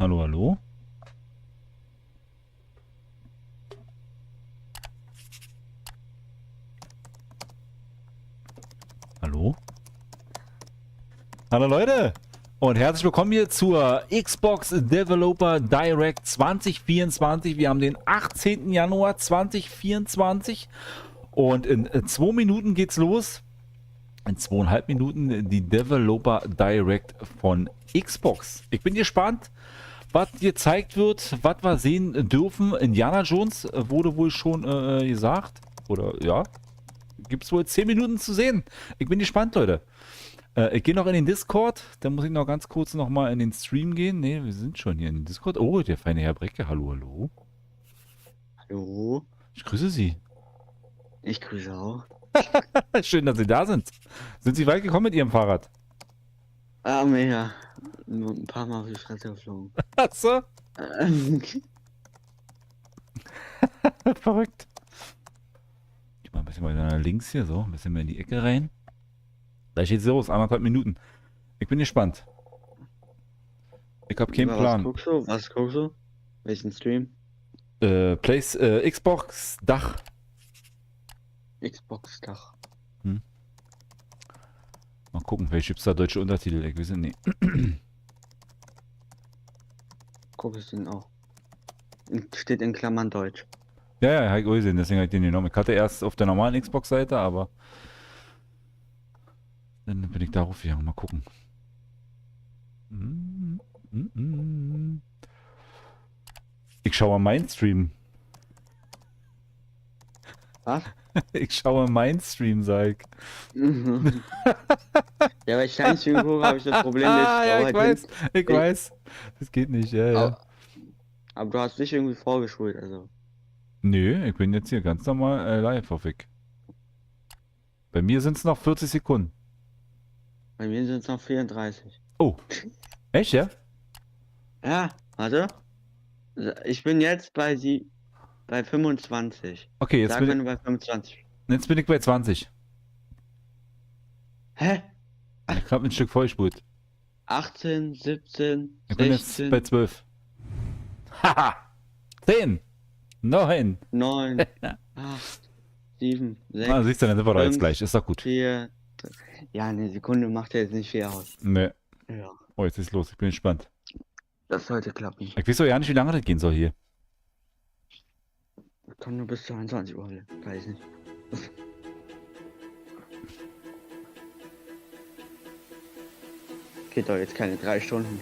Hallo, hallo. Hallo. Hallo Leute. Und herzlich willkommen hier zur Xbox Developer Direct 2024. Wir haben den 18. Januar 2024 und in 2 Minuten geht's los. In 2,5 Minuten die Developer Direct von Xbox. Ich bin gespannt, was gezeigt wird, was wir sehen dürfen. Indiana Jones wurde wohl schon gesagt. Oder ja, gibt es wohl 10 Minuten zu sehen. Ich bin gespannt, Leute. Ich gehe noch in den Discord. Dann muss ich noch ganz kurz noch mal in den Stream gehen. Ne, wir sind schon hier in den Discord. Oh, der feine Herr Brecke. Hallo, hallo. Hallo. Ich grüße Sie. Ich grüße auch. Schön, dass Sie da sind. Sind Sie weit gekommen mit Ihrem Fahrrad? Ja. Nur ein paar Mal auf die Fresse geflogen. Achso. Verrückt. Ich mal ein bisschen weiter links hier, so. Ein bisschen mehr in die Ecke rein. Da steht so aus 1,5 Minuten. Ich bin gespannt. Ich habe keinen Plan. Was guckst du? Welchen Stream? Xbox Dach. Xbox Dach. Mal gucken, vielleicht gibt es da deutsche Untertitel. Ich weiß nicht. Guck ich den auch. Steht in Klammern Deutsch. Ja, habe ich auch gesehen, deswegen habe ich den genommen. Ich hatte erst auf der normalen Xbox-Seite, aber dann bin ich darauf gegangen. Mal gucken. Ich schaue meinen Stream. Was? Ich schaue meinen Stream, sag ich. Ja, weil ich keinen Stream gucke, habe ich das Problem, dass ja, ich weiß. Das geht nicht, ja. Aber du hast dich irgendwie vorgeschult, also. Nö, ich bin jetzt hier ganz normal live auf ich. Bei mir sind es noch 40 Sekunden. Bei mir sind es noch 34. Oh, echt, ja? Ja, warte. Ich bin jetzt bei 25. Okay, Sag, wenn du bei 25. jetzt bin ich bei 20. Hä? Ich habe ein Stück vollgespult. 18, 17, Ich bin 16, jetzt bei 12. Haha! 10! 9! 9, 8, 7, 6, Ah, siehst du, dann sind wir doch jetzt 5, gleich. Ist doch gut. 4. Ja, eine Sekunde macht ja jetzt nicht viel aus. Ne. Ja, Oh, jetzt ist los. Ich bin gespannt. das sollte klappen. Ich weiß doch ja nicht, wie lange das gehen soll hier. Ich kann nur bis 22 Uhr, weiß nicht. Geht doch jetzt keine 3 Stunden.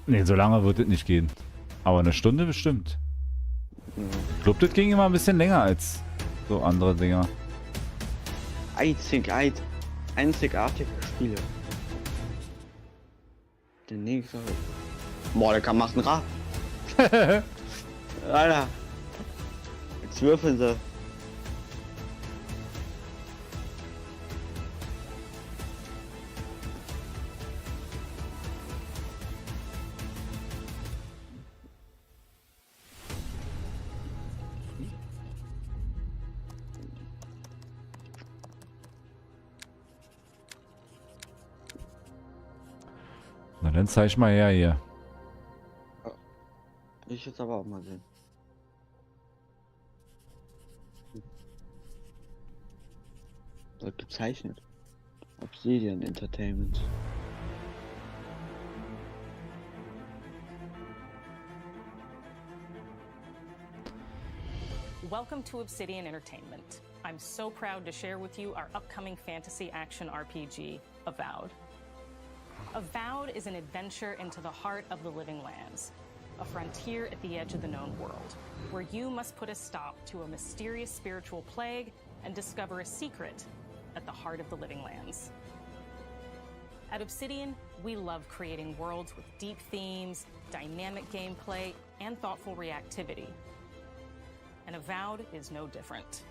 Ne, so lange wird es nicht gehen. Aber eine Stunde bestimmt. Ja. Ich glaube, das ging immer ein bisschen länger als so andere Dinger. Einzigartige Spiele. Der nächste. Boah, der kann machen Rad. Alter. Jetzt würfeln sie. Na, dann zeig mal her hier. Ich jetzt aber auch mal sehen. Wird gezeichnet. Obsidian Entertainment. Welcome to Obsidian Entertainment. I'm so proud to share with you our upcoming fantasy action RPG, Avowed. Avowed is an adventure into the heart of the living lands, a frontier at the edge of the known world, where you must put a stop to a mysterious spiritual plague and discover a secret at the heart of the living lands. At Obsidian, we love creating worlds with deep themes, dynamic gameplay, and thoughtful reactivity. And Avowed is no different.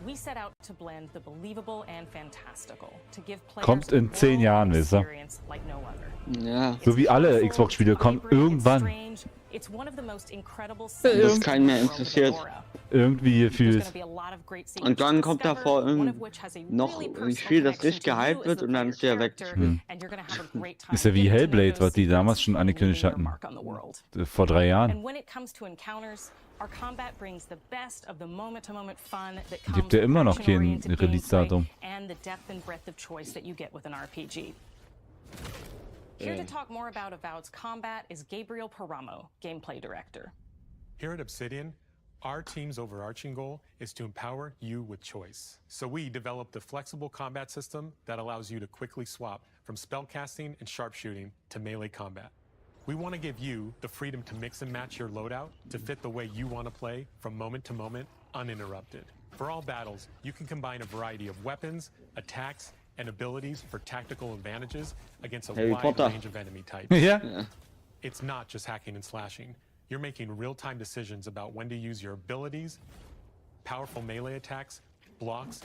We set out to blend the believable and fantastical, to give players Kommt in 10 Jahren, wisst ihr. experience like no other. Ja, So wie alle Xbox-Spiele kommen irgendwann. It's one of the most incredible das keinen mehr interessiert. Irgendwie gefühlt. Und dann kommt davor noch ein Spiel, das richtig gehypt wird und dann ist wieder weg. Ist ja wie Hellblade, was die damals schon angekündigt hatten. Vor 3 Jahren. Gibt ja immer noch kein Release-Datum. Here to talk more about Avowed's combat is Gabriel Paramo, gameplay director. Here at Obsidian, our team's overarching goal is to empower you with choice. So we developed a flexible combat system that allows you to quickly swap from spellcasting and sharpshooting to melee combat. We want to give you the freedom to mix and match your loadout to fit the way you want to play from moment to moment, uninterrupted. For all battles, you can combine a variety of weapons, attacks, and abilities for tactical advantages against a wide range of enemy types. Ja. It's not just hacking and slashing. You're making real-time decisions about when to use your abilities, powerful melee attacks, blocks,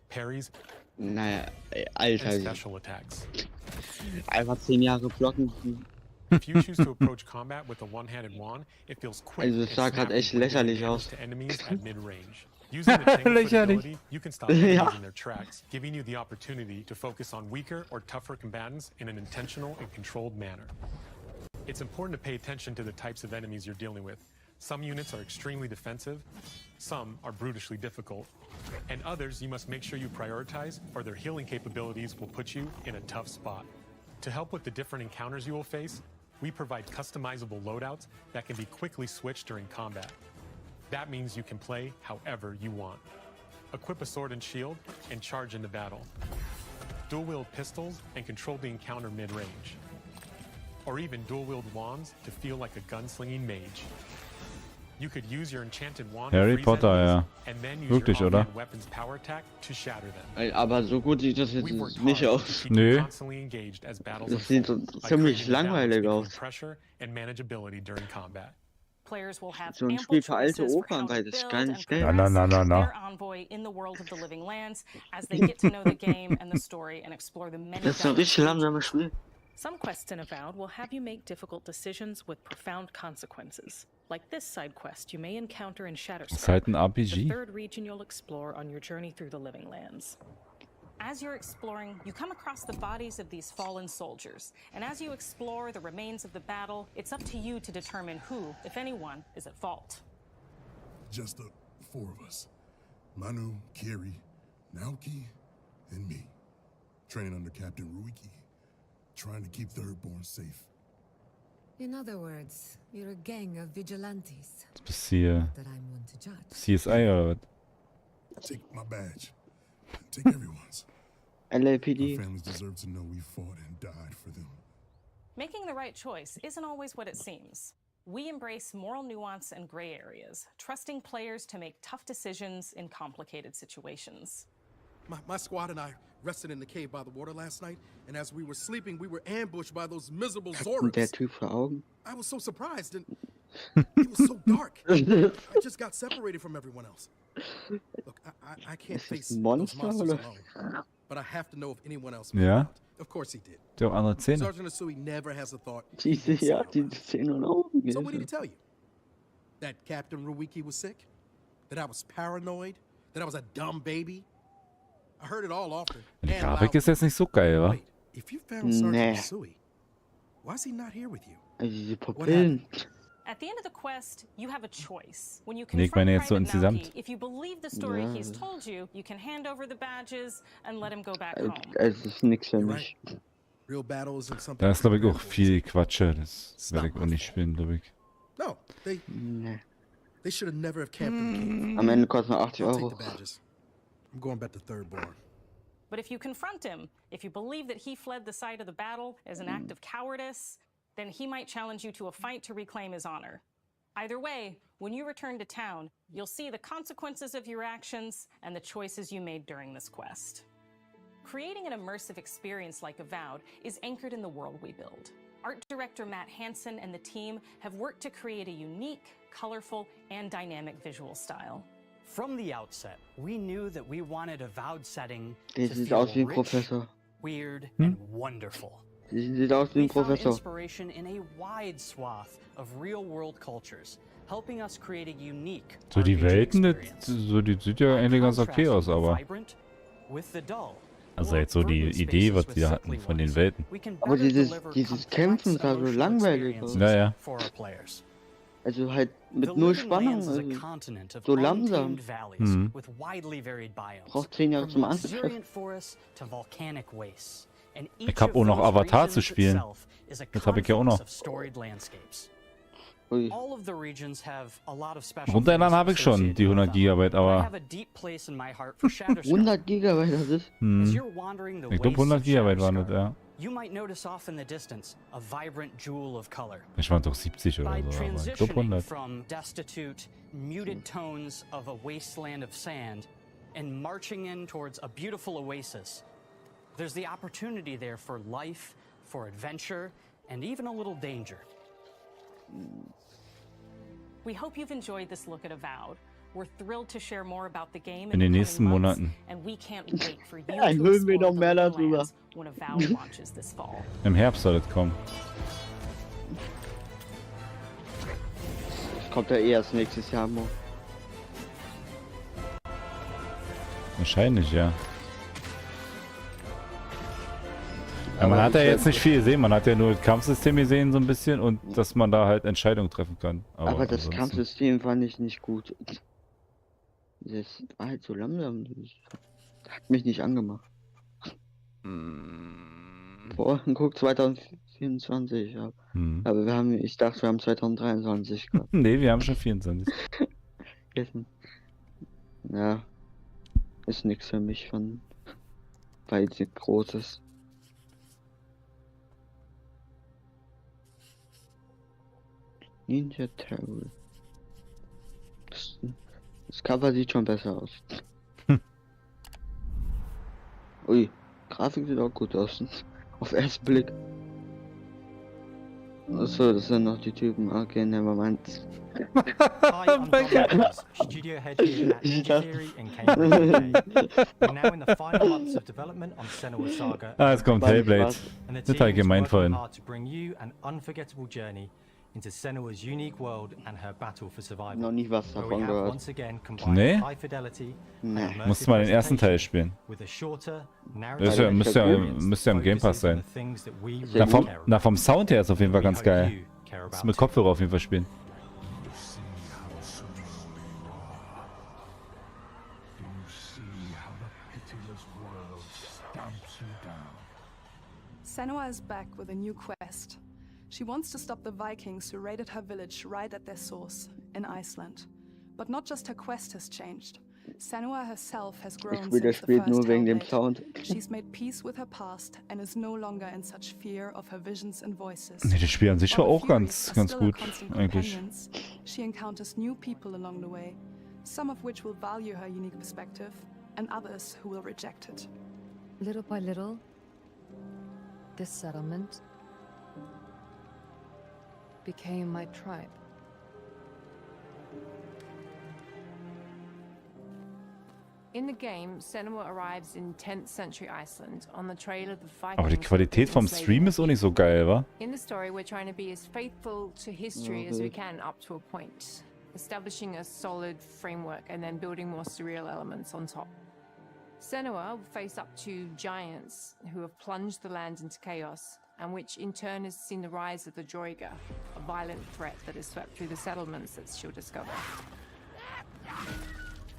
parries, Naja, and Alter. special attacks. Einfach 10 Jahre blocken. If you choose to approach combat with a one-handed wand, it feels quick Also and es sah gerade snappy echt when doing lächerlich damage aus. to enemies at mid-range. Using the chain foot ability, you can stop enemies in their tracks, giving you the opportunity to focus on weaker or tougher combatants in an intentional and controlled manner. It's important to pay attention to the types of enemies you're dealing with. Some units are extremely defensive, some are brutishly difficult, and others you must make sure you prioritize or their healing capabilities will put you in a tough spot. To help with the different encounters you will face, we provide customizable loadouts that can be quickly switched during combat. That means you can play however you want. Equip a sword and shield and charge into battle. Dual-wield pistols and control the encounter mid-range. Or even dual-wield wands to feel like a gunslinging mage. You could use your enchanted wand to Harry freeze Potter, enemies ja. and then use Wirklich, your oder? offhand weapons power attack to shatter them. Aber so gut sieht das jetzt We've worked nicht hard to aus. keep Nö. you constantly engaged as battles Das sieht so unfold by ziemlich creating a balance langweilig between aus. pressure and manageability during combat. Players will have So ein ample Spiel für alte choices for Opa, how to weil das build gar and nicht schnell. Na, na, na, na. their envoy in the world of the living lands as they get to know the game and the story and explore the many Das ist ein richtig langsames Spiel. Some quests in Avowed will have you make difficult decisions with profound consequences. Like this side quest you may encounter in Das ist Shatterstar, halt ein the RPG. third region you'll explore on your journey through the living lands. As you're exploring, you come across the bodies of these fallen soldiers. And as you explore the remains of the battle, it's up to you to determine who, if anyone, is at fault. Just the 4 of us. Manu, Kiri, Naoki, and me. Training under Captain Ruiki. Trying to keep Thirdborn safe. In other words, you're a gang of vigilantes. Das bist hier That I'm one to judge. CSI oder was? Take my badge. Take everyone's. Our LAPD. families deserve to know we fought and died for them. Making the right choice isn't always what it seems. We embrace moral nuance and gray areas, trusting players to make tough decisions in complicated situations. My squad and I rested in the cave by the water last night, and as we were sleeping, we were ambushed by those miserable Und der Zorus. Typ vor Augen. I was so surprised, and it was so dark. I just got separated from everyone else. Look, I can't Ist das face ein those Monster monsters oder? alone, but I have to know if anyone else made Ja. it out. Of course he did. Der hat auch andere Zähne. Sergeant Asui never has a thought. Diese, ja, diese 10 und Augen. So what did he tell you? That Captain Ruiki was sick? That I was paranoid? That I was a dumb baby? I heard it all often. Die and Grafik loudly. ist jetzt nicht so geil, wa? Wait, if you found Sergeant Nee. Asui, why is he not here with you? Also diese Pupillen. At the end of the quest, you have a choice. When you Nee, ich meine confront jetzt so Private insgesamt. Naoki, if you believe the story Ja. he's told you, you can hand over the badges and let him go back home. Es ist nix für You're mich. right. Real battles and something. Da ist, glaube ich, auch pretty viel Quatsche. Das werde ich auch nicht spielen, glaube ich. No, Nee. they should have never have camped in the cave. Am Ende kostet nur 80 I'll Euro. take the badges. I'm going back to Thirdborn. But if you confront him, if you believe that he fled the site of the battle as an act of cowardice, then he might challenge you to a fight to reclaim his honor. Either way, when you return to town, you'll see the consequences of your actions and the choices you made during this quest. Creating an immersive experience like Avowed is anchored in the world we build. Art director Matt Hansen and the team have worked to create a unique, colorful, and dynamic visual style. From the outset, we knew that we wanted Avowed setting Der to sieht feel aus wie ein rich, Professor. weird, and wonderful. Der sieht aus wie We ein found Professor. inspiration in a wide swath of real-world cultures, helping us create a unique So die RPG Welten, experience. die sieht ja eigentlich ganz okay aus, aber... Vibrant with the dull. Also jetzt so die Idee, was die hatten von den Welten. Aber dieses Kämpfen sah so langweilig aus. Ja, ja. Also halt mit null Spannung, also so langsam. Braucht 10 Jahre zum Anfang. Ich hab auch noch Avatar zu spielen. Das habe ich ja auch noch. Ui. Runterladen habe ich schon, die 100 GB, aber... 100 GB, das ist... Ich glaube 100 GB waren das, ja. Ich war doch 70 oder so, aber ich glaube 100. From destitute, muted tones of a wasteland of sand and marching in towards a beautiful oasis. There's the opportunity there for life, for adventure, and even a little danger. We hope you've enjoyed this look at Avowed. We're thrilled to share more about the game In den nächsten Monaten. and we can't wait for you Ein to Höhen wir explore noch mehr the darüber. lands when Avowed launches this fall. Im Herbst soll das kommen. Das kommt ja eh erst nächstes Jahr, Mo. Wahrscheinlich, ja. Ja, man hat ja jetzt nicht viel gesehen, man hat ja nur das Kampfsystem gesehen so ein bisschen und dass man da halt Entscheidungen treffen kann. Aber das ansonsten- Kampfsystem fand ich nicht gut. Das war halt so langsam. Das hat mich nicht angemacht. Boah, guck, 2024, ja. Aber ich dachte, wir haben 2023 gehabt. Nee, wir haben schon 24. Vergessen. Ja, ist nichts für mich weil es nicht groß ist. Ninja Terrible. Das Cover sieht schon besser aus. Ui, Grafik sieht auch gut aus. Auf ersten Blick. Achso, das sind noch die Typen. Okay, nevermind. Hi, I'm Dom, studio head here at Ninja Theory in Cambridge, UK. We're now in the final months of development on Senua's Saga, Ah, jetzt kommt Hellblade. and the Das team habe ich is gemeint working vorhin. hard to bring you an unforgettable journey into Senua's unique world and her battle for survival. Noch nie was Where we davon have gehört. once again combined Nee? high fidelity and Nee. immersive Musst mal den ersten Teil presentation spielen. with a shorter, Das ist ja, narrative müsste ja im Game Pass focuses on sein. the things that we Na, really care about. Vom Sound her ist auf jeden Fall We ganz hope geil. you care Das about mit too. Kopfhörer auf jeden Fall spielen. Senua is back with a new quest. She wants to stop the Vikings who raided her village right at their source, in Iceland. But not just her quest has changed. Senua herself has Ich grown spiele das since the Spiel first nur wegen dem Hellblade. Sound. She's made peace with her past and is no longer in such fear of her visions and voices. Nee, das Spiel an sich war While auch the ganz Furies are still her gut, constant eigentlich. companions, she encounters new people along the way, some of which will value her unique perspective, and others who will reject it. Little by little, this settlement became my tribe. In the game, Senua arrives in 10th century Iceland on the trail of the Vikings. Aber die Qualität vom Stream ist auch nicht so geil, wa? In the story, we're trying to be as faithful to history as we can up to a point, establishing a solid framework and then building more surreal elements on top. Senua will face up to giants who have plunged the land into chaos, and which in turn has seen the rise of the Droiga, a violent threat that has swept through the settlements that she'll discover.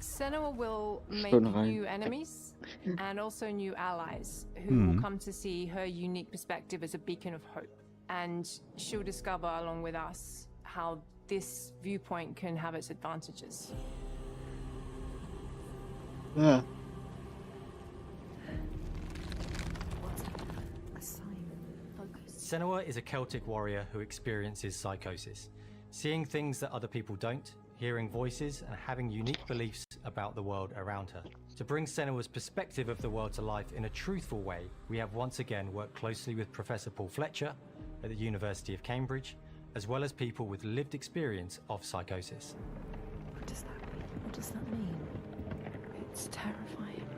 Senua will make new enemies and also new allies who will come to see her unique perspective as a beacon of hope. And she'll discover, along with us, how this viewpoint can have its advantages. Ja. Senua is a Celtic warrior who experiences psychosis, seeing things that other people don't, hearing voices, and having unique beliefs about the world around her. To bring Senua's perspective of the world to life in a truthful way, we have once again worked closely with Professor Paul Fletcher at the University of Cambridge, as well as people with lived experience of psychosis. What does that mean? What does that mean? It's terrifying.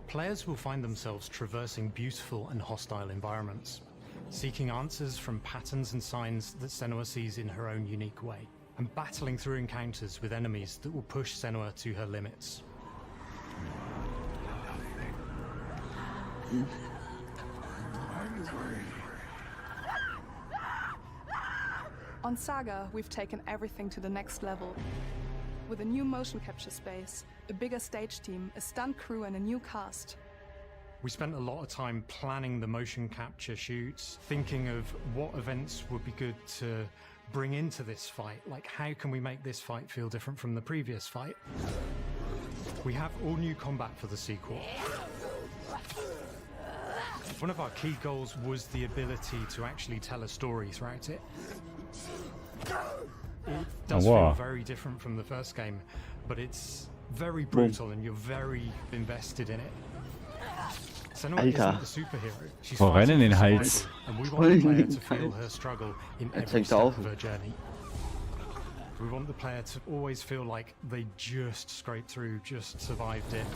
Players will find themselves traversing beautiful and hostile environments, seeking answers from patterns and signs that Senua sees in her own unique way, and battling through encounters with enemies that will push Senua to her limits. On Saga, we've taken everything to the next level. With a new motion capture space, a bigger stage team, a stunt crew, and a new cast. We spent a lot of time planning the motion capture shoots, thinking of what events would be good to bring into this fight. Like, how can we make this fight feel different from the previous fight? We have all new combat for the sequel. One of our key goals was the ability to actually tell a story throughout it. It does feel very different from the first game, but it's very brutal and you're very invested in it. Senua isn't a superhero. She's Rennen in den Hals. and we want the player to feel her struggle in every step of her journey. We want the player to always feel like they just scraped through, just survived it.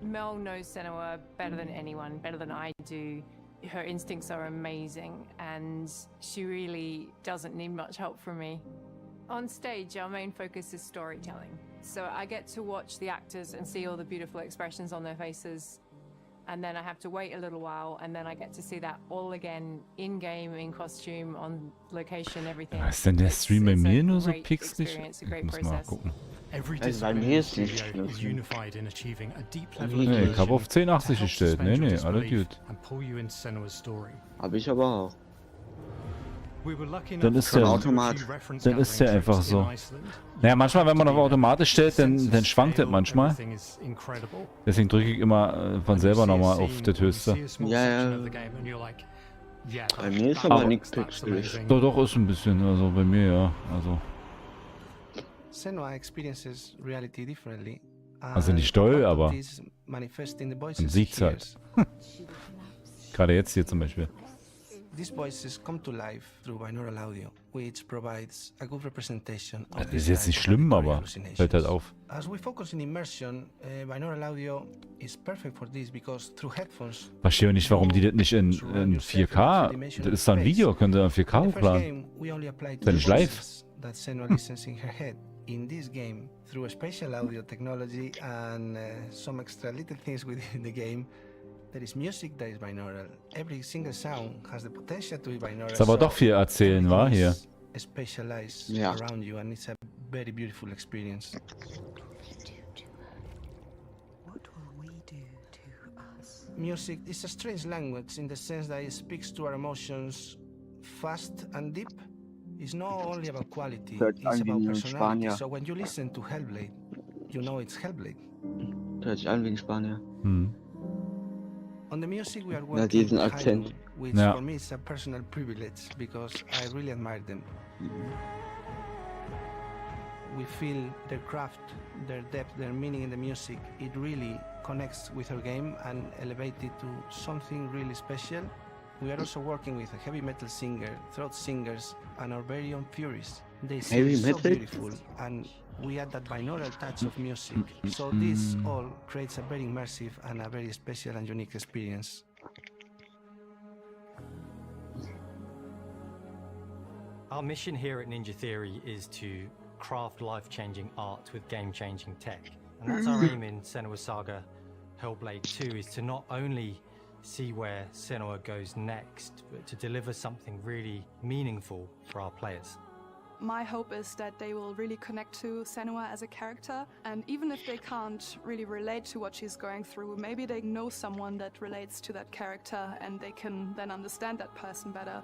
Mel knows Senua better than anyone, better than I do. Her instincts are amazing, and she really doesn't need much help from me. On stage, our main focus is storytelling. So I get to watch the actors and see all the beautiful expressions on their faces. And then I have to wait a little while, and then I get to see that all again, in-game, in costume, on location, everything. Was ist denn der Stream bei mir nur so pixelig? Ich muss mal gucken. Nee, ich habe auf 1080 gestellt. Nee, alles gut. Habe ich aber auch. Dann ist der einfach so. Naja, manchmal, wenn man auf automatisch stellt, dann schwankt das manchmal. Deswegen drücke ich immer von selber nochmal auf das Höchste. Ja. Bei mir ist aber nichts pixelig. Doch, ist ein bisschen, also bei mir ja. Also nicht doll, aber man sieht's halt. Gerade jetzt hier zum Beispiel. These voices come to life through binaural audio, which provides a good representation of das ist jetzt nicht schlimm, aber fällt halt auf. As we focus in immersion, binaural audio is perfect for this because through headphones. Verstehe nicht, warum die das nicht in 4K. Das ist doch ein Video, können sie in 4K hochladen. Das ist ja nicht live. That Senua listens in her head. In this game, through a spatial audio technology and some extra little things within the game. There is music that is binaural. Every single sound has the potential to be binaural. Ist aber doch viel erzählen, war hier. Specialized around you, and it's a very beautiful experience. What will we do to us? Music is a strange language in the sense that it speaks to our emotions fast and deep. It's not only about quality, it's about personality. So when you listen to Hellblade, you know it's Hellblade. Hört sich an wie ein Spanier. On the music we are working with Akzent. which for me is a personal privilege because I really admire them. We feel their craft, their depth, their meaning in the music. It really connects with our game and elevates it to something really special. We are also working with a heavy metal singer, throat singers, and our very own Furies. They sing so beautiful, and we add that binaural touch of music. So this all creates a very immersive and a very special and unique experience. Our mission here at Ninja Theory is to craft life-changing art with game-changing tech. And that's our aim in Senua Saga Hellblade 2, is to not only see where Senua goes next, but to deliver something really meaningful for our players. My hope is that they will really connect to Senua as a character, and even if they can't really relate to what she's going through, maybe they know someone that relates to that character and they can then understand that person better.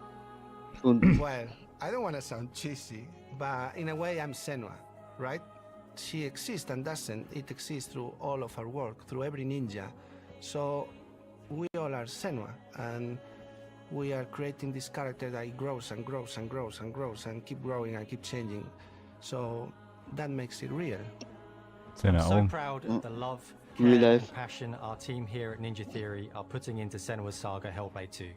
Well, I don't want to sound cheesy, but in a way I'm Senua, right? She exists and doesn't. It exists through all of our work, through every ninja. So we all are Senua, and we are creating this character that grows and grows and grows and grows and keep growing and keep changing. So that makes it real. I'm so proud of the love, care, and passion our team here at Ninja Theory are putting into Senua's Saga Hellblade 2.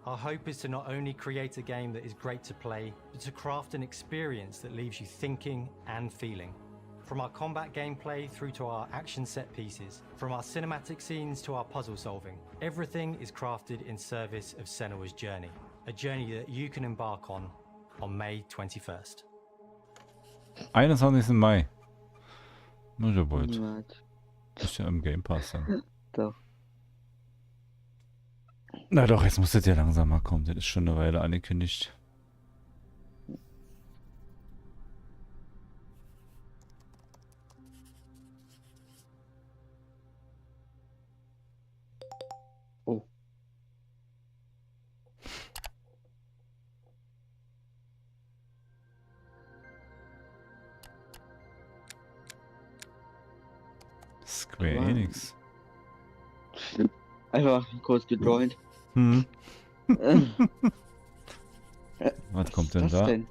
Our hope is to not only create a game that is great to play, but to craft an experience that leaves you thinking and feeling. From our combat gameplay through to our action set pieces, from our cinematic scenes to our puzzle solving, everything is crafted in service of Senua's journey, a journey that you can embark on May 21st. 21. Mai. Nur der wollt. Ist ja im Game Pass dann. Doch. Na doch, jetzt muss das ja langsam mal kommen. Das ist schon eine Weile angekündigt. Oh. Square Enix. Einfach kurz gejoint. Hm. Was kommt denn da? Denn?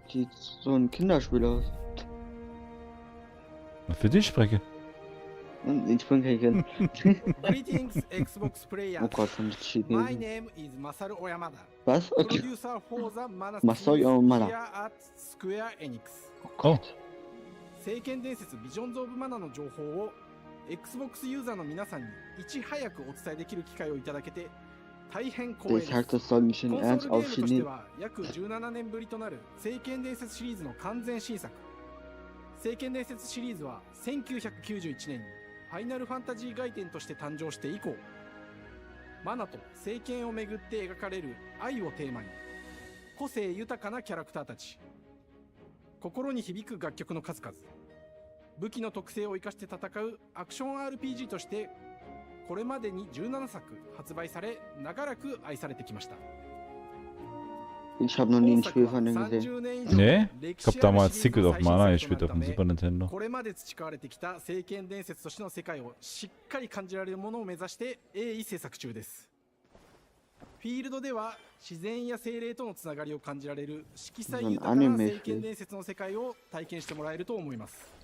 Sieht so ein Kinderspiel aus. Für dich spreche. Ich bin kein Kind. Greetings, Xbox players. Oh Gott, von Chinesen. My name is Masaru Oyamada. Was? Okay. Producer for the Mana Masaru Oyamada. here at Square Enix. Oh. 聖剣伝説ビジョンズ・オブ・マナの情報を Xbox ユーザーの皆さんにいち早くお伝えできる機会をいただけて大変光栄です。 Der sagt das soll nicht in コンソー Ernst ルゲームとして aufschieben. は約17年ぶりとなる聖剣伝説シリーズの完全新作。聖剣伝説シリーズは1991年にファイナルファンタジー外伝として誕生して以降、マナと聖剣をめぐって描かれる愛をテーマに個性豊かなキャラクターたち、心に響く楽曲の数々、武器の特性を生かして戦うアクション RPG としてこれまでに17作発売され長らく愛されてきました。 Ich habe noch nie ein Spiel von dem gesehen. Nee, ich habe damals Secret of Mana gespielt auf dem Super Nintendo. これまで培われてきた聖剣伝説としての世界をしっかり感じられるものを目指して鋭意制作中です。フィールドでは自然や精霊とのつながりを感じられる色彩豊かな聖剣伝説の世界を体験してもらえると思います。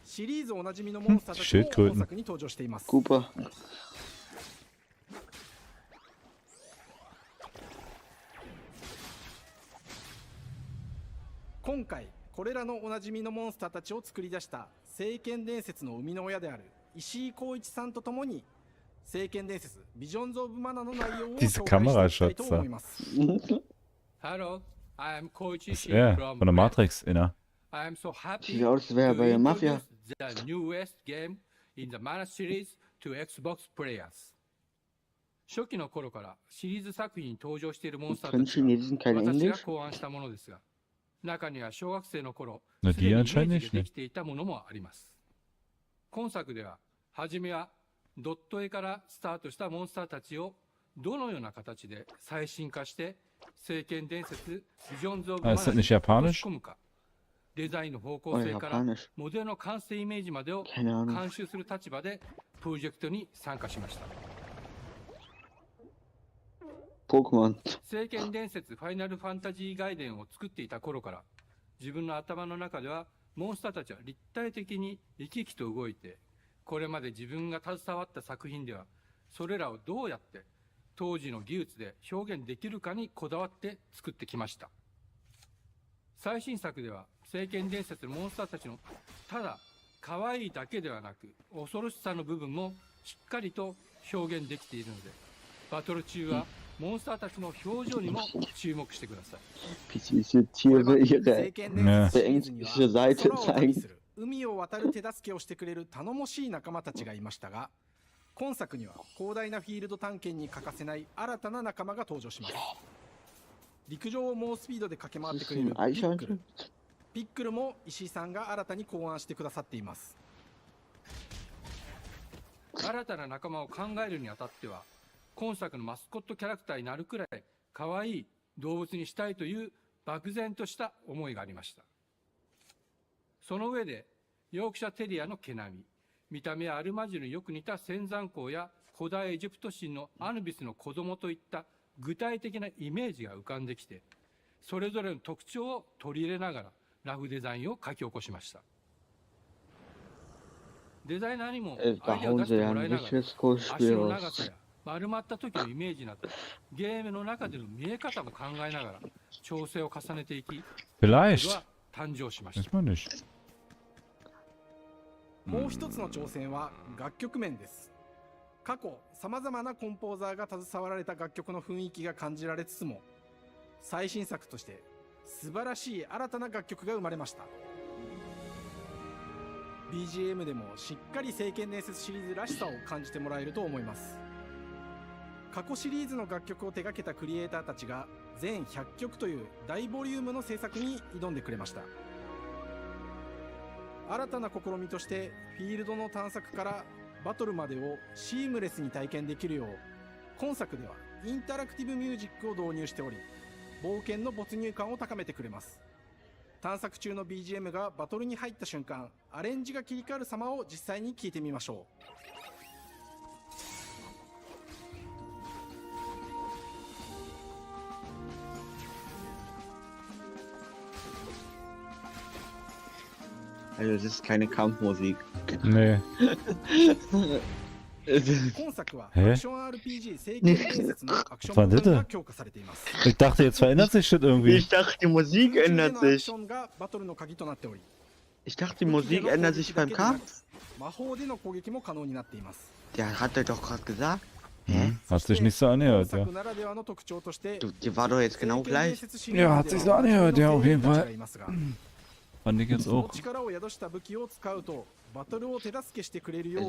シリーズおなじみのモンスターたちも本作に登場しています。今回これらのおなじみのモンスターたちを作り出した聖剣伝説の生みの親である石井浩一さんとともに聖剣伝説ビジョンズ・オブ・マナの内容を紹介していきたいと思います。Hello, I am Koichi Ja, from von der Matrix, inner. I am so happy Sieht aus, als wäre er bei der Mafia. the newest game in the Mana series to Xbox players. 初期の頃からシリーズ作品に登場しているモンスターたちは私が考案したものですが、中には小学生の頃、すでにイメージができていたものもあります。今作では、はじめはドット絵からスタートしたモンスターたちをどのような形で最新化して聖剣伝説ビジョンズ・オブ・マナに落とし込むか、デザインの方向性からモデルの完成イメージまでを監修する立場でプロジェクトに参加しました。聖剣伝説ファイナルファンタジー外伝を作っていた頃から自分の頭の中ではモンスターたちは立体的に生き生きと動いて、これまで自分が携わった作品ではそれらをどうやって当時の技術で表現できるかにこだわって作ってきました。最新作では聖剣伝説のモンスターたちのただ可愛いだけではなく恐ろしさの部分もしっかりと表現できているので、バトル中はモンスターたちの表情にも注目してください。Diese Tiere ihre beängstliche Seite zeigen. 海を渡る手助けをしてくれる頼もしい仲間たちがいましたが、今作には広大なフィールド探検に欠かせない新たな仲間が登場します。陸上を猛スピードで駆け回ってくれるピックル。ピックルも石井さんが新たに考案してくださっています。新たな仲間を考えるにあたっては、今作のマスコットキャラクターになるくらい可愛い動物にしたいという漠然とした思いがありました。その上でヨークシャテリアの毛並み、見た目はアルマジルによく似た仙山港や古代エジプト神のアヌビスの子供といった具体的なイメージが浮かんできて、それぞれの特徴を取り入れながらラフデザインを書き起こしました。デザイナーにもアイデアを出してもらいながら、足の長さや丸まった時のイメージなど、ゲームの中での見え方も考えながら調整を重ねていき、Vielleicht. 誕生しました。もう一つの挑戦は楽曲面です。過去様々なコンポーザーが携わられた楽曲の雰囲気が感じられつつも、最新作として素晴らしい新たな楽曲が生まれました。 BGM でもしっかり聖剣伝説シリーズらしさを感じてもらえると思います。過去シリーズの楽曲を手掛けたクリエイターたちが全100曲という大ボリュームの制作に挑んでくれました。新たな試みとしてフィールドの探索からバトルまでをシームレスに体験できるよう、今作ではインタラクティブミュージックを導入しており、冒険の没入感を高めてくれます。探索中の BGM がバトルに入った瞬間、アレンジが切り替わる様を実際に聞いてみましょう。Also das ist keine Kampfmusik. Nee. 今作はアクション RPG 聖剣伝説のアクション部分が強化されています。 Ich dachte, jetzt verändert sich shit irgendwie. Ich dachte, die Musik ändert sich. バトルの鍵となっており、 Ich dachte, die Musik ändert sich beim Kampf. 魔法での攻撃も可能になっています。 Der hat er doch gerade gesagt. Hm, hat sich nicht so angehört, ja. Du, die war doch jetzt genau gleich. Ja, hat sich so angehört, ja, auf jeden Fall. Fand ich jetzt auch. Also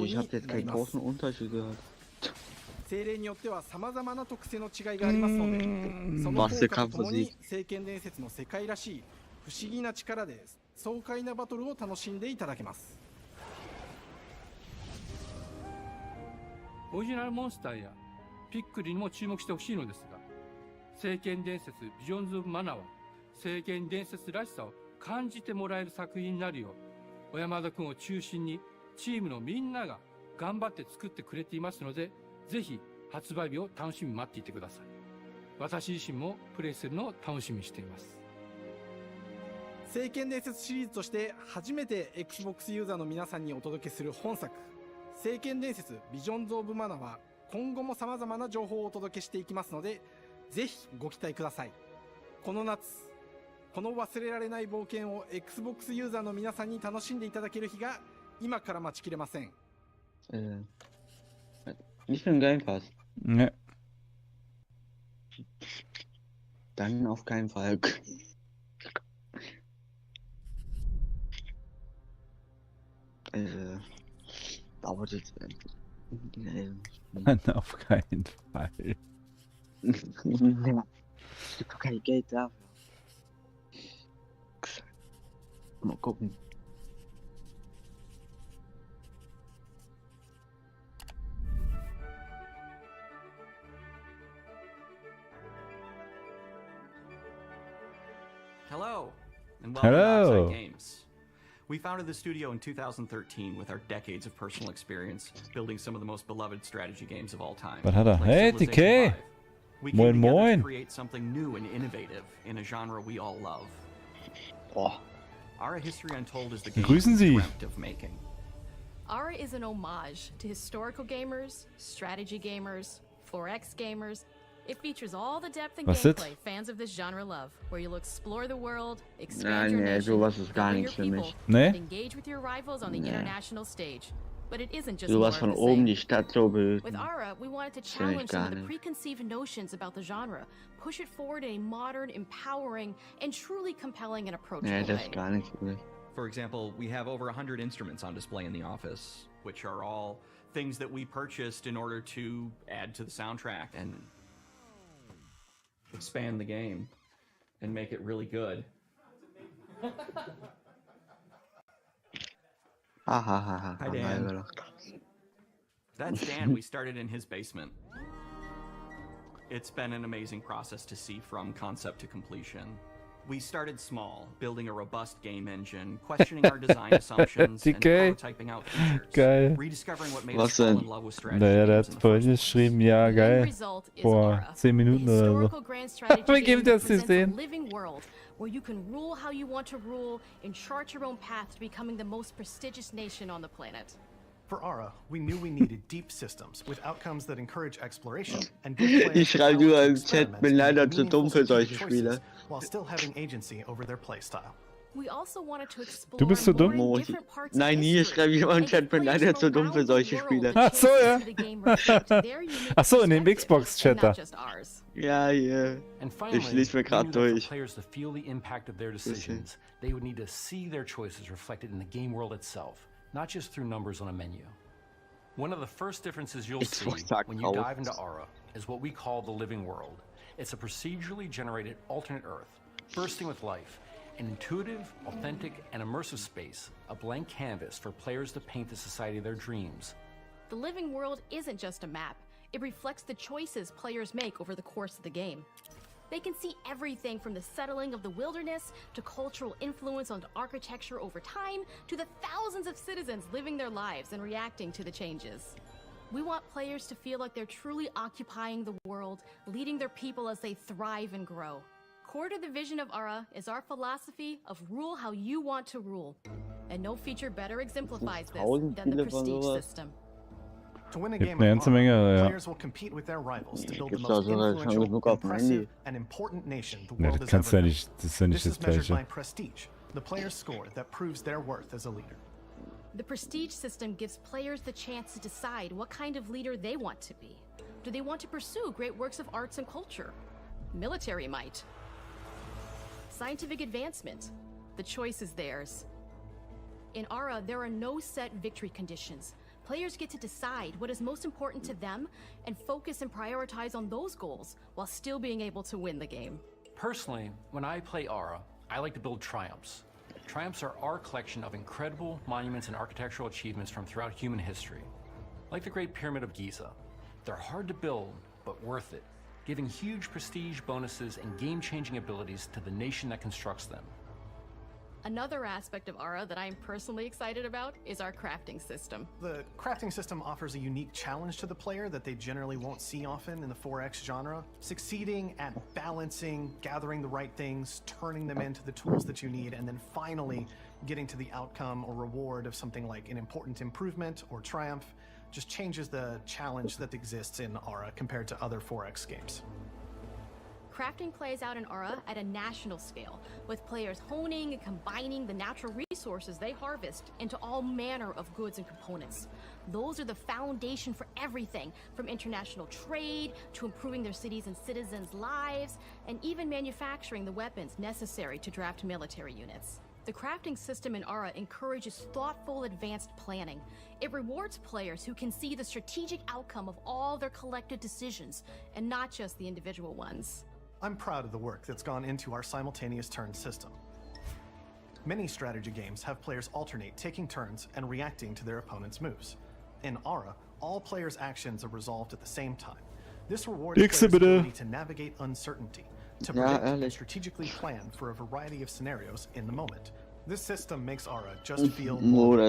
ich habe jetzt keinen großen Unterschied gehört. 精霊によっては様々な特性の違いがありますので、その効果とともに聖剣伝説の世界らしい不思議な力で爽快なバトルを楽しんでいただけます。オリジナルモンスターやピックリにも注目してほしいのですが、聖剣伝説ビジョンズ・オブ・マナーは聖剣伝説らしさを感じてもらえる作品になるよう、小山田君を中心にチームのみんなが頑張って作ってくれていますので、ぜひ発売日を楽しみに待っていてください。私自身もプレイするのを楽しみにしています。聖剣伝説シリーズとして初めて Xbox ユーザーの皆さんにお届けする本作、聖剣伝説ビジョンズ・オブ・マナは今後も様々な情報をお届けしていきますので、ぜひご期待ください。この夏、この忘れられない冒険を Xbox ユーザーの皆さんに楽しんでいただける日が今から待ちきれません。Nicht für den Game Pass. Ne. Dann auf keinen Fall. Dauert jetzt. Dann auf keinen Fall. Ich hab doch kein Geld dafür. Mal gucken. Hello, and welcome to Outside Games. We founded the studio in 2013 with our decades of personal experience building some of the most beloved strategy games of all time. Was hat er? Hey, TK! We came together to create something new and innovative in a genre we all love. Our History Untold is the game we dreamt of making. Ara is an homage to historical gamers, strategy gamers, 4X gamers. It features all the depth and gameplay fans of this genre love, where you'll explore the world, expand your nation, cover your people, and engage with your rivals on the international stage. But it isn't just more of the same. With Ara, we wanted to challenge some of the preconceived notions about the genre, push it forward in a modern, empowering, and truly compelling and approachable way. For example, we have over 100 instruments on display in the office, which are all things that we purchased in order to add to the soundtrack and expand the game and make it really good. Hi, Dan. That's Dan. We started in his basement. It's been an amazing process to see from concept to completion. We started small, building a robust game engine, questioning our design assumptions, and prototyping out features. Geil. Rediscovering what made us fall in love with strategy Naja, der games hat in the vorhin first geschrieben, ja geil. Vor 10 Minuten oder so. Wir geben das zu sehen. Living world where you can rule how you want to rule and chart your own path to becoming the most prestigious nation on the planet. For Aura, we knew we needed deep systems with outcomes that encourage exploration and give players Ich schreibe nur im Chat, bin leider zu dumm für solche Spiele. While still having agency over their playstyle. We also wanted to explore Du bist zu dumm? Nein, hier schreibe ich immer im Chat, bin leider zu dumm für solche Spiele. Ach so, ja. Ach so, in dem Xbox-Chat da. Ja, hier. Ich lese mir gerade durch. Players to feel the impact of their decisions, they would need to see their choices reflected in the game world itself, not just through numbers on a menu. One of the first differences you'll see when you dive into Aura is what we call the living world. It's a procedurally generated alternate Earth, bursting with life, an intuitive, authentic, and immersive space, a blank canvas for players to paint the society of their dreams. The living world isn't just a map. It reflects the choices players make over the course of the game. They can see everything from the settling of the wilderness to cultural influence on architecture over time to the thousands of citizens living their lives and reacting to the changes. We want players to feel like they're truly occupying the world, leading their people as they thrive and grow. Core to the vision of Aura is our philosophy of rule how you want to rule. And no feature better exemplifies this than the prestige system. To win a Gibt game eine of ganze Aura, Menge, ja. players will compete with their rivals to build the most influential, impressive, and important nation the Ne, world das has kannst du ever ja known. nicht, das ist ja nicht This das is measured by Gleiche. prestige, the player's score that proves their worth as a leader. The prestige system gives players the chance to decide what kind of leader they want to be. Do they want to pursue great works of arts and culture? Military might? Scientific advancement? The choice is theirs. In Aura, there are no set victory conditions. Players get to decide what is most important to them and focus and prioritize on those goals while still being able to win the game. Personally, when I play Aura, I like to build triumphs. Triumphs are our collection of incredible monuments and architectural achievements from throughout human history. Like the Great Pyramid of Giza. They're hard to build, but worth it, giving huge prestige bonuses and game-changing abilities to the nation that constructs them. Another aspect of Aura that I'm personally excited about is our crafting system. The crafting system offers a unique challenge to the player that they generally won't see often in the 4X genre. Succeeding at balancing, gathering the right things, turning them into the tools that you need, and then finally getting to the outcome or reward of something like an important improvement or triumph just changes the challenge that exists in Aura compared to other 4X games. Crafting plays out in Aura at a national scale, with players honing and combining the natural resources they harvest into all manner of goods and components. Those are the foundation for everything, from international trade to improving their cities and citizens' lives, and even manufacturing the weapons necessary to draft military units. The crafting system in Aura encourages thoughtful, advanced planning. It rewards players who can see the strategic outcome of all their collective decisions, and not just the individual ones. I'm proud of the work that's gone into our simultaneous turn system. Many strategy games have players alternate taking turns and reacting to their opponent's moves. In Aura, all players' actions are resolved at the same time. This rewards players' ability to navigate uncertainty, to predict and strategically plan for a variety of scenarios in the moment. This system makes Aura just feel more.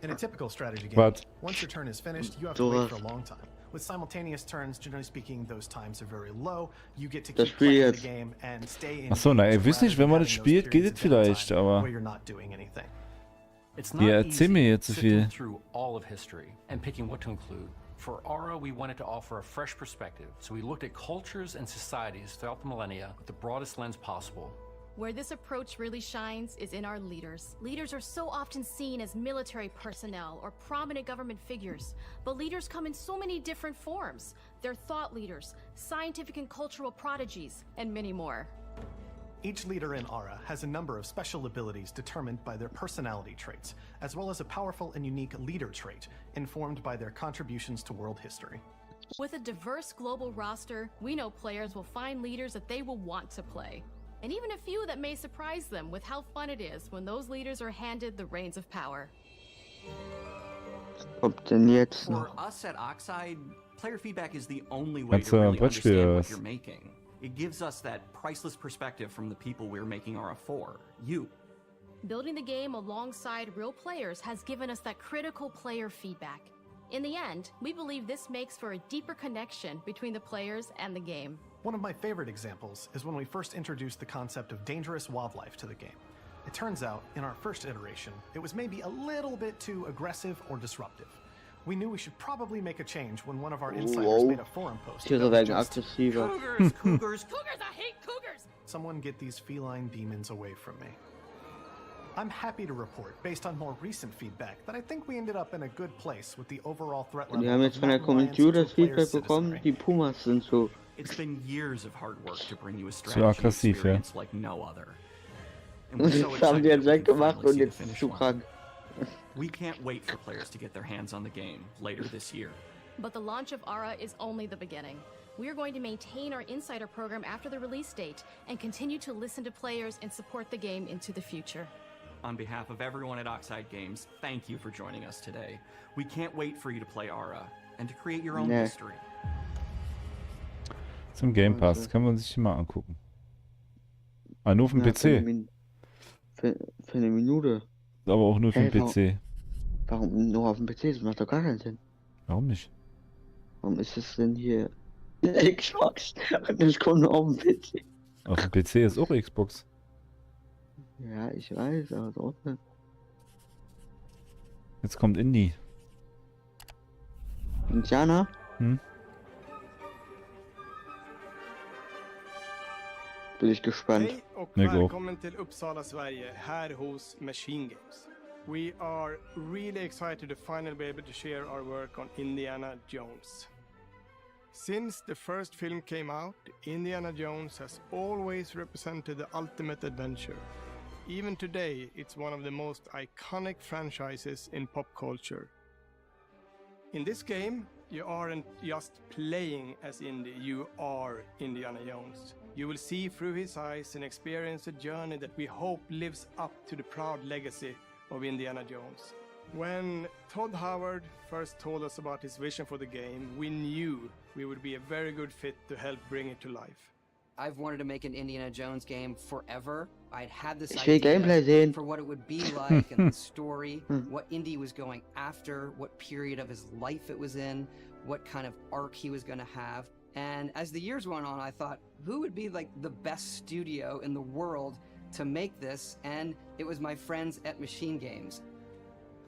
In a typical strategy game, once your turn is finished, you have to wait for a long time. With simultaneous turns, generally speaking, those times are very low. You get to keep playing the game and stay in. Achso, na, ihr wisst nicht, wenn man das spielt, geht es vielleicht, aber. It's Ja, not erzähl mir easy jetzt so sifting viel. through all of history and picking what to include. For Aura, we wanted to offer a fresh perspective, so we looked at cultures and societies throughout the millennia with the broadest lens possible. Where this approach really shines is in our leaders. Leaders are so often seen as military personnel or prominent government figures, but leaders come in so many different forms. They're thought leaders, scientific and cultural prodigies, and many more. Each leader in Aura has a number of special abilities determined by their personality traits, as well as a powerful and unique leader trait informed by their contributions to world history. With a diverse global roster, we know players will find leaders that they will want to play. And even a few that may surprise them with how fun it is when those leaders are handed the reins of power. For us at Oxide, player feedback is the only way to really understand what you're making. It gives us that priceless perspective from the people we're making Aura for, you. Building the game alongside real players has given us that critical player feedback. In the end, we believe this makes for a deeper connection between the players and the game. One of my favorite examples is when we first introduced the concept of dangerous wildlife to the game. It turns out, in our first iteration, it was maybe a little bit too aggressive or disruptive. We knew we should probably make a change when one of our insiders made a forum post. Cougars, cougars, I hate cougars! Someone get these feline demons away from me. I'm happy to report, based on more recent feedback, that I think we ended up in a good place with the overall threat level. Wir haben jetzt von der Community das Feedback bekommen, die Pumas sind so. It's been years of hard work to bring you a strategy experience like no other. And we're so Das haben die jetzt excited that we can weggemacht finally und see the jetzt finish zu line. krank. We can't wait for players to get their hands on the game later this year. But the launch of Aura is only the beginning. We are going to maintain our insider program after the release date and continue to listen to players and support the game into the future. On behalf of everyone at Oxide Games, thank you for joining us today. We can't wait for you to play Aura and to create your own history. Zum Game Pass, kann man sich mal angucken. Ah, nur auf dem PC. Für eine Minute. Aber auch nur für den PC. Warum nur auf dem PC? Das macht doch gar keinen Sinn. Warum nicht? Warum ist es denn hier Xbox? Und das kommt nur auf dem PC. Auf dem PC ist auch Xbox. Ja, ich weiß, aber trotzdem. Jetzt kommt Indie. Indianer? Hm? Bin ich gespannt. Hej och välkommen till Uppsala, Sverige, här hos Machine Games. We are really excited to finally be able to share our work on Indiana Jones. Since the first film came out, Indiana Jones has always represented the ultimate adventure. Even today, it's one of the most iconic franchises in pop culture. In this game, you aren't just playing as Indy, you are Indiana Jones. You will see through his eyes and experience a journey that we hope lives up to the proud legacy of Indiana Jones. When Todd Howard first told us about his vision for the game, we knew we would be a very good fit to help bring it to life. I've wanted to make an Indiana Jones game forever. I'd had this gameplay idea for what it would be like and the story, what Indy was going after, what period of his life it was in, what kind of arc he was going to have. And as the years went on, I thought, who would be like the best studio in the world to make this? And it was my friends at Machine Games.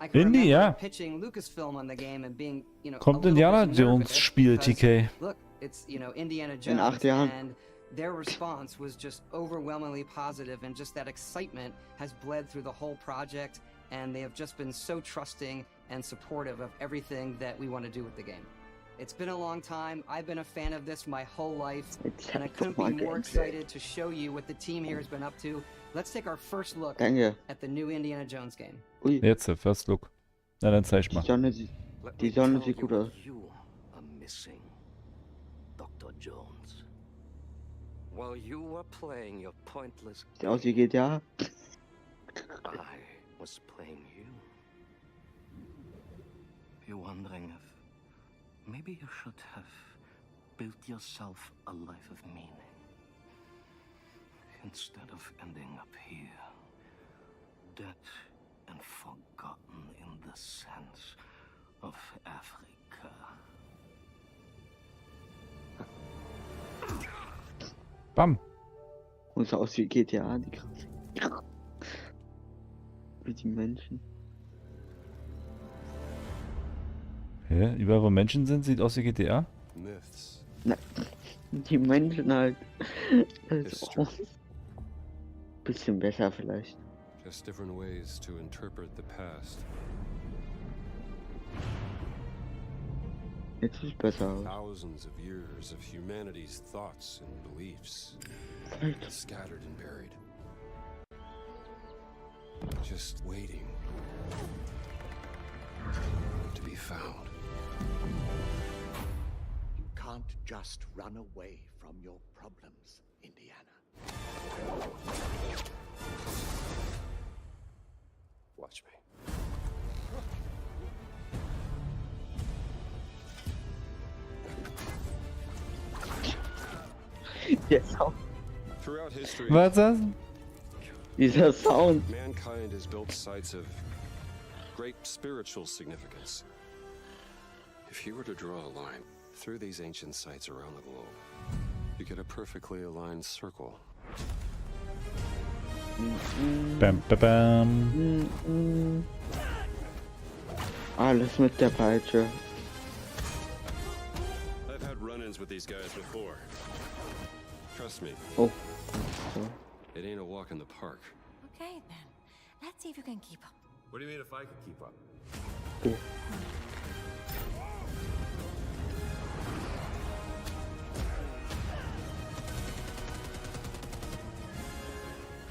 I can remember pitching Lucasfilm on the game and being, Kommt Indiana Jones Spiel, TK. Look, it's, Indiana Jones. In 8 Jahren. And their response was just overwhelmingly positive, and just that excitement has bled through the whole project, and they have just been so trusting and supportive of everything that we want to do with the game. It's been a long time. I've been a fan of this my whole life, and I couldn't be more excited to show you what the team here has been up to. Let's take our first look at the new Indiana Jones game. Jetzt der First Look. Na dann zeig mal. Die Sonne sieht gut aus. You are missing Dr. Jones. While you were playing your pointless Sieht aus wie GTA. I was playing you. You're wondering if maybe you should have built yourself a life of meaning instead of ending up here, dead and forgotten in the sense of Africa. Bam. Und sah aus wie GTA, die Grafik. Wie die Menschen. Hä? Überall wo Menschen sind, sieht aus wie GTA? Myths. Na, die Menschen halt. Also auch bisschen besser vielleicht. Just different ways to interpret the past. Jetzt ist besser aus. Thousands of years of humanity's thoughts and beliefs, scattered and buried. Just waiting to be found. You can't just run away from your problems, Indiana. Watch me. Der Sound. Throughout history, Was ist das? Dieser Sound. mankind has built sites of great spiritual significance. If you were to draw a line through these ancient sites around the globe, you get a perfectly aligned circle. Bam, bam, bam. Alles mit der Peitsche. I've had run-ins with these guys before. Trust me. Oh. It ain't a walk in the park. Okay, then. Let's see if you can keep up. What do you mean if I could keep up? Oh.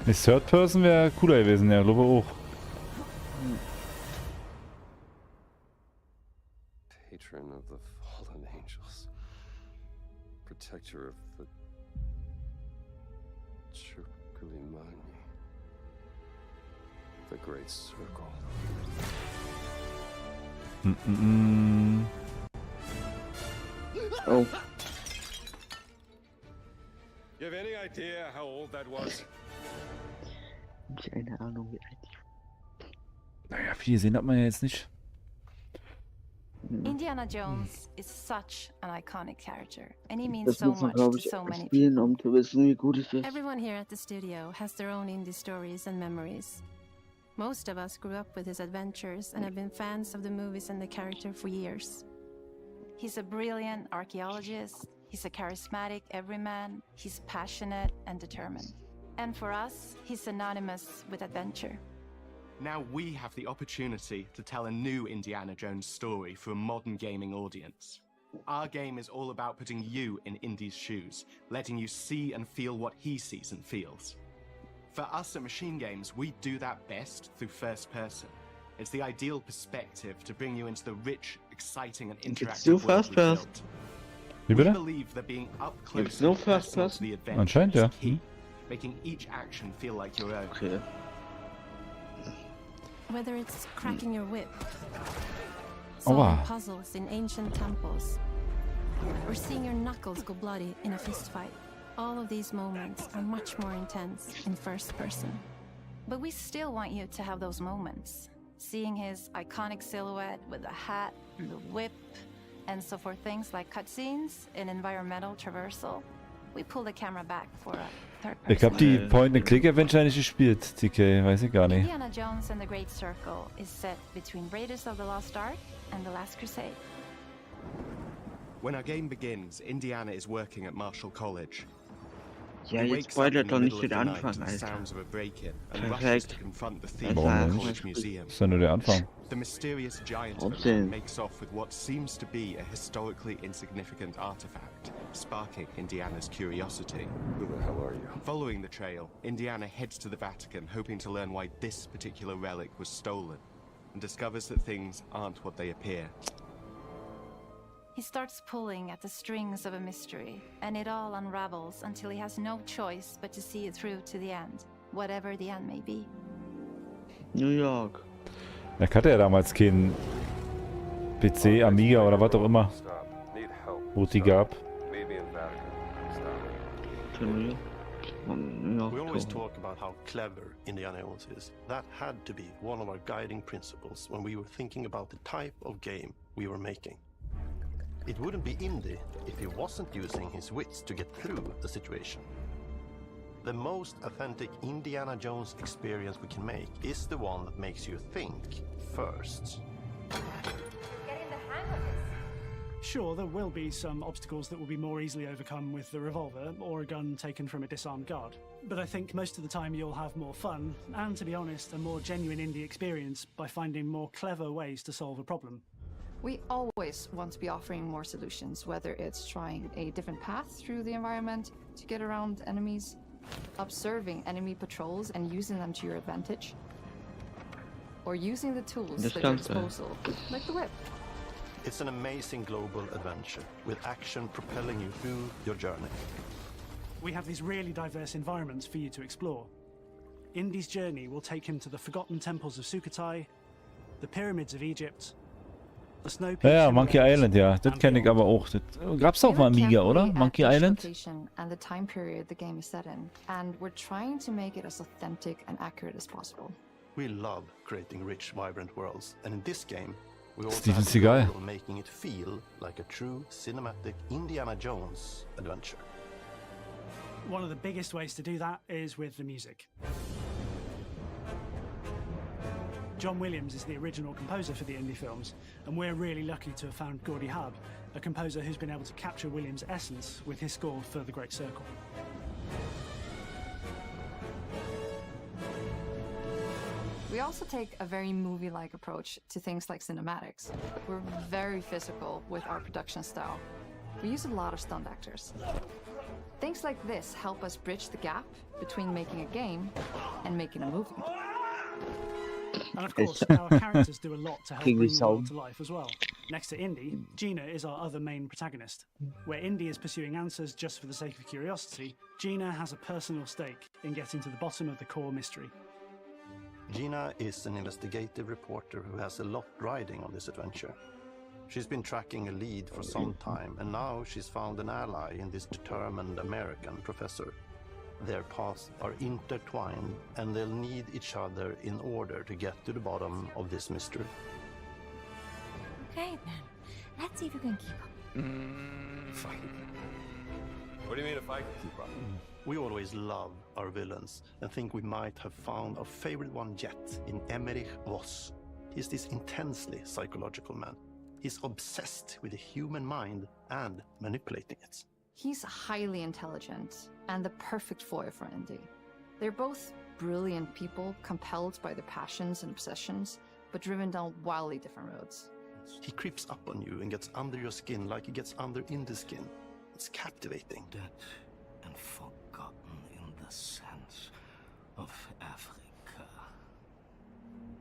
Die Third Person wäre cooler gewesen, ja, glaube auch. Patron of the fallen angels. Protector of the Chukulimani. The Great Circle. Oh. You have any idea how old that was? Keine Ahnung, wie alt die. Naja, viel gesehen hat man ja jetzt nicht. Indiana Jones is such an iconic character, and he means Das so muss man, much glaube to ich, so many spielen, people. um zu wissen, wie gut es ist. Everyone here at the studio has their own indie stories and memories. Most of us grew up with his adventures and have been fans of the movies and the character for years. He's a brilliant archaeologist, he's a charismatic everyman, he's passionate and determined. And for us, he's synonymous with adventure. Now we have the opportunity to tell a new Indiana Jones story for a modern gaming audience. Our game is all about putting you in Indy's shoes, letting you see and feel what he sees and feels. For us at Machine Games, we do that best through first person. It's the ideal perspective to bring you into the rich, exciting and interactive world we built. Wie We bitte? believe that being up Gibt's close nur and first personal to person? the adventure Anscheinend, ja. is key, making each action feel like your own. Okay. Whether it's cracking your whip, Oh, solving wow. puzzles in ancient temples, or seeing your knuckles go bloody in a fistfight, all of these moments are much more intense in first person. But we still want you to have those moments. Seeing his iconic silhouette with the hat, the whip, and so for things like cutscenes and environmental traversal, we pull the camera back for a third person. Ich habe die Point-and-Click-Adventure nicht gespielt, TK, weiß ich gar nicht. Indiana Jones and the Great Circle is set between Raiders of the Lost Ark and the Last Crusade. When our game begins, Indiana is working at Marshall College. Ja, He jetzt wakes up spoilert in the doch nicht middle of den the night Anfang, to the Alter. sounds of a break-in and rushes Perfekt. to confront the thief Warum at the nicht? college museum. Das ist ja nur der Anfang. The mysterious giant Warum of denn? makes off with what seems to be a historically insignificant artifact, sparking Indiana's curiosity. Who the hell are you? Following the trail, Indiana heads to the Vatican, hoping to learn why this particular relic was stolen, and discovers that things aren't what they appear. He starts pulling at the strings of a mystery, and it all unravels until he has no choice but to see it through to the end, whatever the end may be. New York. Da hatte er damals keinen PC, Amiga oder was auch immer, Stop. Need help. wo es die gab. Meet me in Vatican. Stop. To New York. New York. We always to- talk about how clever Indiana Jones is. That had to be one of our guiding principles when we were thinking about the type of game we were making. It wouldn't be indie if he wasn't using his wits to get through the situation. The most authentic Indiana Jones experience we can make is the one that makes you think first. Sure, there will be some obstacles that will be more easily overcome with the revolver or a gun taken from a disarmed guard. But I think most of the time you'll have more fun and, to be honest, a more genuine indie experience by finding more clever ways to solve a problem. We always want to be offering more solutions, whether it's trying a different path through the environment to get around enemies, observing enemy patrols and using them to your advantage, or using the tools at your disposal, like the whip. It's an amazing global adventure with action propelling you through your journey. We have these really diverse environments for you to explore. Indy's journey will take him to the forgotten temples of Sukhothai, the pyramids of Egypt, Ja, Monkey Island, ja. Das kenne ich aber auch. Das gab's auch mal Amiga, oder? Monkey Island? And the time period the game is set in, and we're trying to make it as authentic and accurate as possible. We love creating rich, vibrant worlds, and in this game, we also Steven have the Seagal. goal of making it feel like a true cinematic Indiana Jones adventure. One of the biggest ways to do that is with the music. John Williams is the original composer for the indie films, and we're really lucky to have found Gordy Hub, a composer who's been able to capture Williams' essence with his score for The Great Circle. We also take a very movie-like approach to things like cinematics. We're very physical with our production style. We use a lot of stunt actors. Things like this help us bridge the gap between making a game and making a movie. And of course, our characters do a lot to help bring the world to life as well. Next to Indy, Gina is our other main protagonist. Where Indy is pursuing answers just for the sake of curiosity, Gina has a personal stake in getting to the bottom of the core mystery. Gina is an investigative reporter who has a lot riding on this adventure. She's been tracking a lead for some time, and now she's found an ally in this determined American professor. Their paths are intertwined, and they'll need each other in order to get to the bottom of this mystery. Okay, then. Let's see if you can keep up. What do you mean if I can keep up? We always love our villains and think we might have found our favorite one yet in Emmerich Voss. He's this intensely psychological man. He's obsessed with the human mind and manipulating it. He's highly intelligent and the perfect foil for Indy. They're both brilliant people, compelled by their passions and obsessions, but driven down wildly different roads. He creeps up on you and gets under your skin like he gets under Indy's skin. It's captivating. Dead and forgotten in the sense of Africa.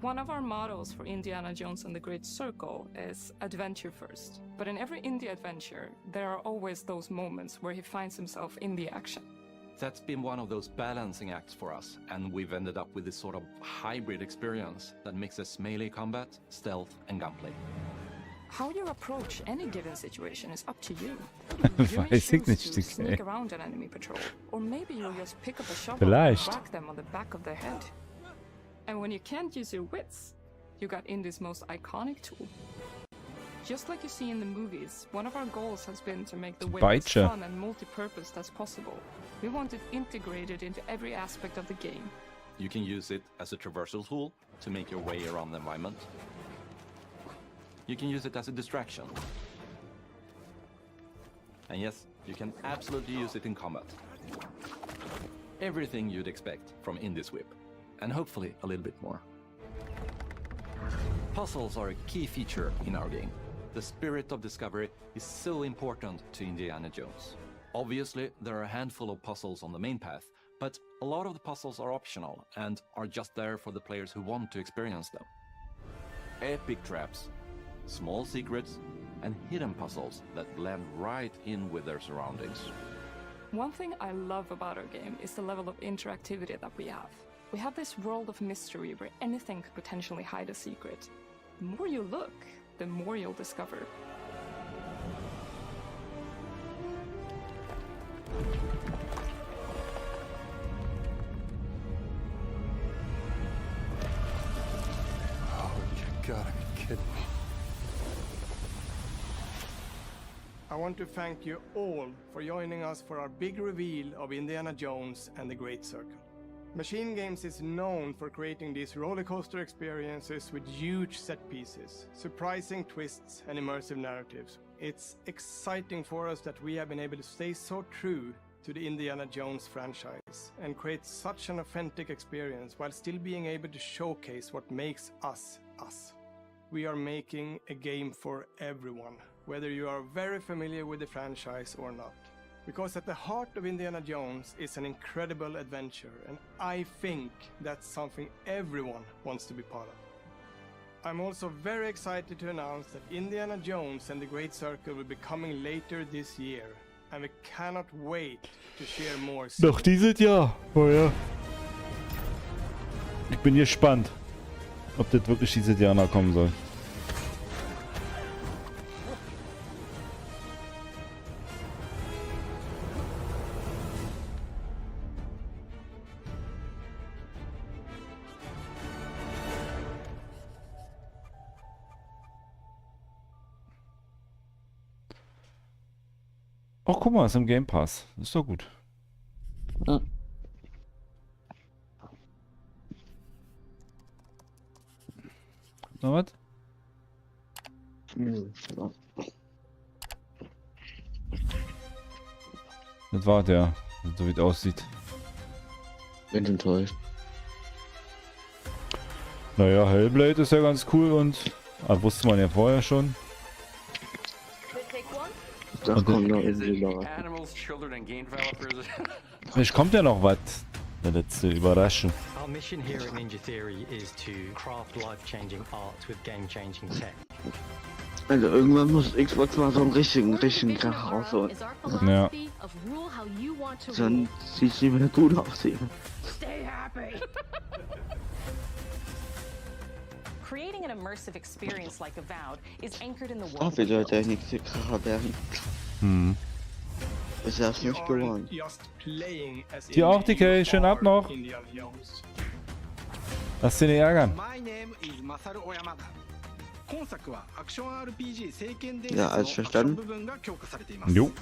One of our mottos for Indiana Jones and the Great Circle is adventure first. But in every indie adventure, there are always those moments where he finds himself in the action. That's been one of those balancing acts for us, and we've ended up with this sort of hybrid experience that mixes melee combat, stealth, and gunplay. How you approach any given situation is up to you. You may choose to sneak around an enemy patrol, or maybe you'll just pick up a shovel and whack them on the back of their head. And when you can't use your wits, you got Indy's most iconic tool. Just like you see in the movies, one of our goals has been to make the way as fun and multi-purposed as possible. We want it integrated into every aspect of the game. You can use it as a traversal tool to make your way around the environment. You can use it as a distraction. And yes, you can absolutely use it in combat. Everything you'd expect from Indy's whip. And hopefully a little bit more. Puzzles are a key feature in our game. The spirit of discovery is so important to Indiana Jones. Obviously, there are a handful of puzzles on the main path, but a lot of the puzzles are optional and are just there for the players who want to experience them. Epic traps, small secrets, and hidden puzzles that blend right in with their surroundings. One thing I love about our game is the level of interactivity that we have. We have this world of mystery where anything could potentially hide a secret. The more you look, the more you'll discover. Oh, you gotta be kidding me. I want to thank you all for joining us for our big reveal of Indiana Jones and the Great Circle. Machine Games is known for creating these rollercoaster experiences with huge set pieces, surprising twists, and immersive narratives. It's exciting for us that we have been able to stay so true to the Indiana Jones franchise and create such an authentic experience while still being able to showcase what makes us us. We are making a game for everyone, whether you are very familiar with the franchise or not. Because at the heart of Indiana Jones is an incredible adventure, and I think that's something everyone wants to be part of. I'm also very excited to announce that Indiana Jones and the Great Circle will be coming later this year, and we cannot wait to share more soon. Noch dieses Jahr. Oh ja. Ich bin gespannt, ob das wirklich dieses Jahr noch kommen soll. Ach, guck mal, ist im Game Pass. Ist doch gut. Ja. Noch was? Ja. Das war der, so wie es aussieht. Bin enttäuscht. Naja, Hellblade ist ja ganz cool und wusste man ja vorher schon. Das kommt noch irgendwie noch. Vielleicht kommt ja noch was. Eine letzte Überraschung. Our mission here at Ninja Theory is to craft life-changing art with game-changing tech. Also irgendwann muss Xbox mal so einen richtigen Krach rausholen. Ja. Dann sieht es nicht mehr gut aus hier. Stay happy. Creating an immersive experience like Avowed is anchored in the world. Ach, wie soll der nächste Kracher werden? Hm. Ist erst nicht geworden. Dir auch, DK. Schönen Abend noch. Lass dich nicht ärgern. Ja, alles verstanden? Jo.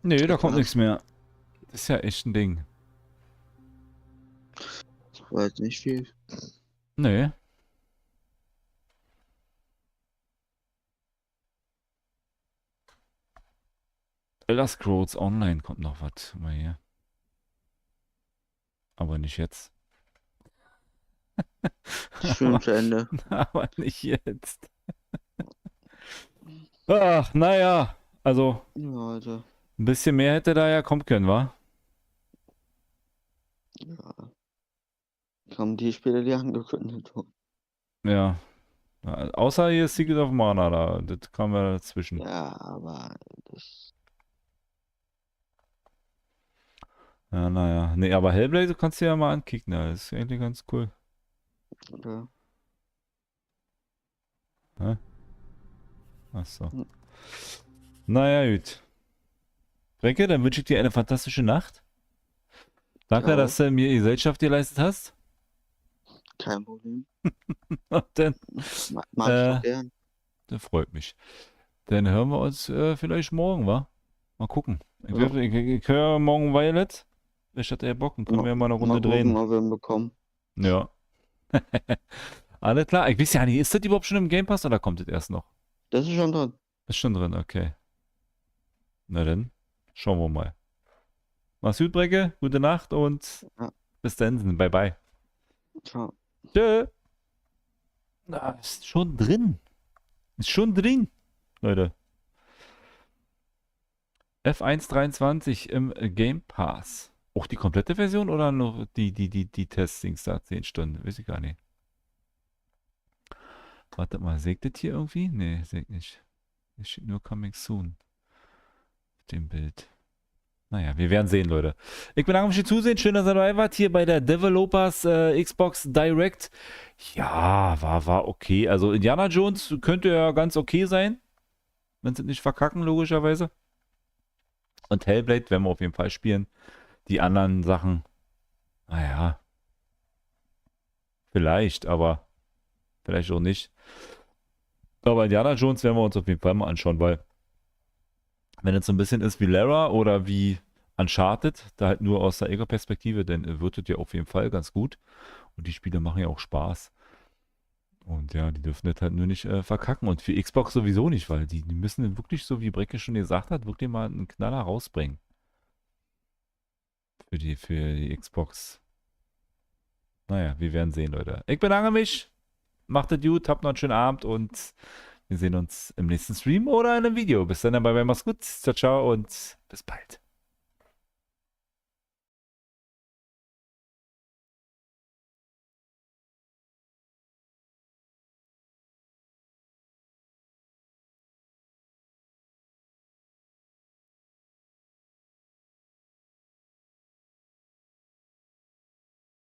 Nee, da kommt nichts mehr. Das ist ja echt ein Ding. Das war jetzt nicht viel. Nee. Elder Scrolls Online kommt noch was. Mal hier. Aber nicht jetzt. Schön zu Ende. Aber nicht jetzt. Ach, naja. Also. Ja, Alter. Ein bisschen mehr hätte da ja kommen können, wa? Ja. Kamen die Spiele, die angekündigt wurden. Ja. Außer hier Secret of Mana, da. Das kam ja dazwischen. Ja, aber das. Ja, naja. Nee, aber Hellblade kannst du ja mal ankicken, da. Das ist eigentlich ganz cool. Okay. Hä? Achso. Naja, gut. Brecke, dann wünsche ich dir eine fantastische Nacht. Danke, Ja. dass du mir Gesellschaft geleistet hast. Kein Problem. Und dann, Mag ich gern. das freut mich. Dann hören wir uns vielleicht morgen, wa? Mal gucken. Ich höre morgen Violet. Vielleicht hat er Bock und können wir ja mal eine Runde drehen. Mal wir ihn bekommen. Ja. Alles klar. Ich weiß ja nicht, ist das überhaupt schon im Game Pass oder kommt das erst noch? Das ist schon drin. Ist schon drin, okay. Na dann, schauen wir mal. Mach's gut, Brecke. Gute Nacht und bis dann. Bye, bye. Ciao. Tschö. Na, ist schon drin. Ist schon drin, Leute. F123 im Game Pass. Auch die komplette Version oder nur die Testings da? 10 Stunden. Weiß ich gar nicht. Wartet mal, sägt das hier irgendwie? Nee, sägt nicht. Hier steht nur Coming Soon. Auf dem Bild. Naja, wir werden sehen, Leute. Ich bedanke mich fürs Zusehen. Schön, dass ihr dabei wart. Hier bei der Developers Xbox Direct. Ja, war okay. Also Indiana Jones könnte ja ganz okay sein. Wenn sie nicht verkacken, logischerweise. Und Hellblade werden wir auf jeden Fall spielen. Die anderen Sachen, naja. Vielleicht, aber vielleicht auch nicht. Aber Indiana Jones werden wir uns auf jeden Fall mal anschauen, weil wenn es so ein bisschen ist wie Lara oder wie Uncharted, da halt nur aus der Ego-Perspektive, dann wird es ja auf jeden Fall ganz gut. Und die Spiele machen ja auch Spaß. Und ja, die dürfen das halt nur nicht verkacken. Und für Xbox sowieso nicht, weil die müssen wirklich, so wie Brecke schon gesagt hat, wirklich mal einen Knaller rausbringen. Für die Xbox. Naja, wir werden sehen, Leute. Ich bedanke mich. Macht es gut, habt noch einen schönen Abend und wir sehen uns im nächsten Stream oder in einem Video. Bis dann dabei, macht's gut. Ciao, ciao und bis bald.